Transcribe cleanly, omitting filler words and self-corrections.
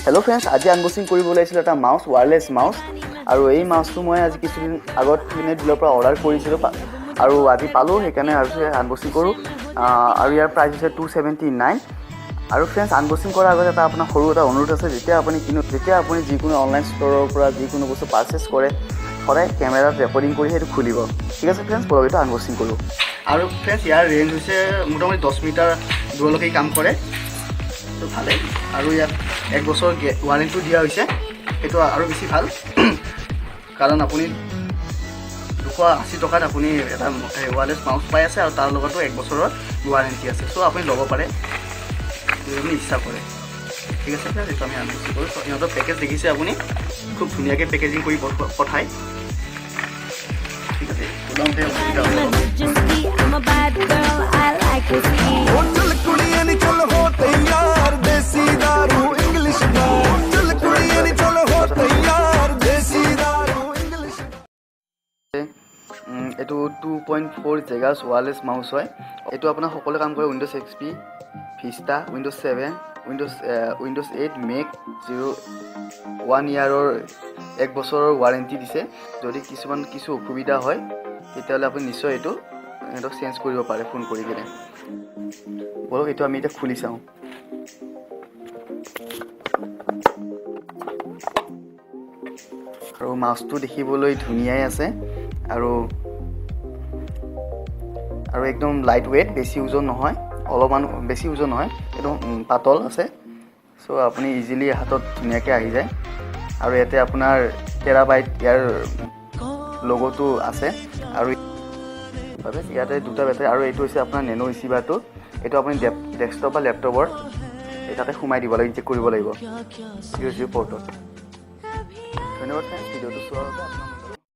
hello friends, आज unboxing কৰিব ওলাইছিল এটা মাউস ওয়্যাৰলেছ মাউস আৰু এই মাউসটো মই আজি কিছুদিন আগত ফ্লিপকাৰ্ট ডিলৰ পৰা অৰ্ডাৰ কৰিছিলোঁ আৰু আজি পালোঁ সেইকাৰণে ভাবিছোঁ আনবক্সিং কৰোঁ আৰু ইয়াৰ প্ৰাইচ হৈছে 279 আৰু ফ্ৰেন্ডছ আনবক্সিং কৰাৰ আগতে এটা আপোনাৰ সৰু এটা অনুৰোধ আছে যেতিয়া আপুনি যিকোনো অনলাইন ষ্টৰৰ পৰা যিকোনো বস্তু পাৰচেজ কৰে সদায় কেমেৰাত ৰেকৰ্ডিং কৰি সেইটো খুলিব ঠিক আছে ফ্ৰেন্ডছ পৰৱৰ্তীটো আনবক্সিং কৰোঁ আৰু ফ্ৰেন্ডছ ইয়াৰ ৰেঞ্জ হৈছে মোটামুটি 10 মিটাৰ দূৰলৈকে কাম কৰে তো ভালে আৰু ইয়াত 1 বছৰ ওয়াৰেন্টি দিয়া হৈছে এটো আৰু বেছি ভাল কাৰণ আপুনি 280 টকাত আপুনি এটা ওয়্যাৰলেছ মাউস পাই আছে আৰু তাৰ লগতো 1 বছৰৰ ওয়াৰেন্টি আছে সো আপুনি ল'ব পাৰে যদি ইচ্ছা কৰে ঠিক আছে ফ্ৰেন্ডছ এটা আমি আনবক্সিং কৰোঁ ইহঁতৰ পেকেজ দেখিছে আপুনি খুব ধুনীয়াকৈ পেকেজিং কৰি পঠায় ঠিক আছে ওলাওঁতে অসুবিধা হ'ব I'm a bad girl I like to see चल कुड़ियां नी चल हो तैयार देसी दारू इंग्लिश बार चल कुड़ियां नी चल हो तैयार देसी दारू इंग्लिश एटू 2.4 GHz ওয়্যাৰলেছ মাউস হয় এটো আপোনাৰ সকলো কাম কৰে Windows XP vista Windows 7 Windows 8 make 1 ইয়াৰৰ 1 বছৰৰ ওয়াৰেন্টি দিছে যদি কিছু অসুবিধা হয় তেতিয়াহ'লে আপুনি নিশ্চয় এটো চেঞ্জ কৰিব পাৰে ফোন কৰি কিনে বলক এটো আমি এটা খুলি চাওঁ আৰু মাউসটো দেখিবলৈ ধুনীয়াই আছে আৰু একদম লাইট ওয়েট বেছি ওজন নহয় অলপমান বেছি ওজন নহয় একদম পাতল আছে সো আপুনি ইজিলি হাতত ধুনীয়াকৈ আহি যায় আৰু ইয়াতে আপোনাৰ টেৰাবাইট ইয়াৰ লোগোটো আছে আৰু ইয়াতে দুটা বেটাৰী আৰু এইটো হৈছে আপোনাৰ নেনো ৰিচিভাৰটো এইটো আপুনি ডেস্কটপ বা ল্যাপটপৰ এটাতে সোমাই দিব লাগিব চেক কৰিব লাগিব ইউএসবি পোৰ্টত ধন্যবাদ ফ্ৰেন্ডছ ভিডিঅ'টো চোৱাৰ বাবে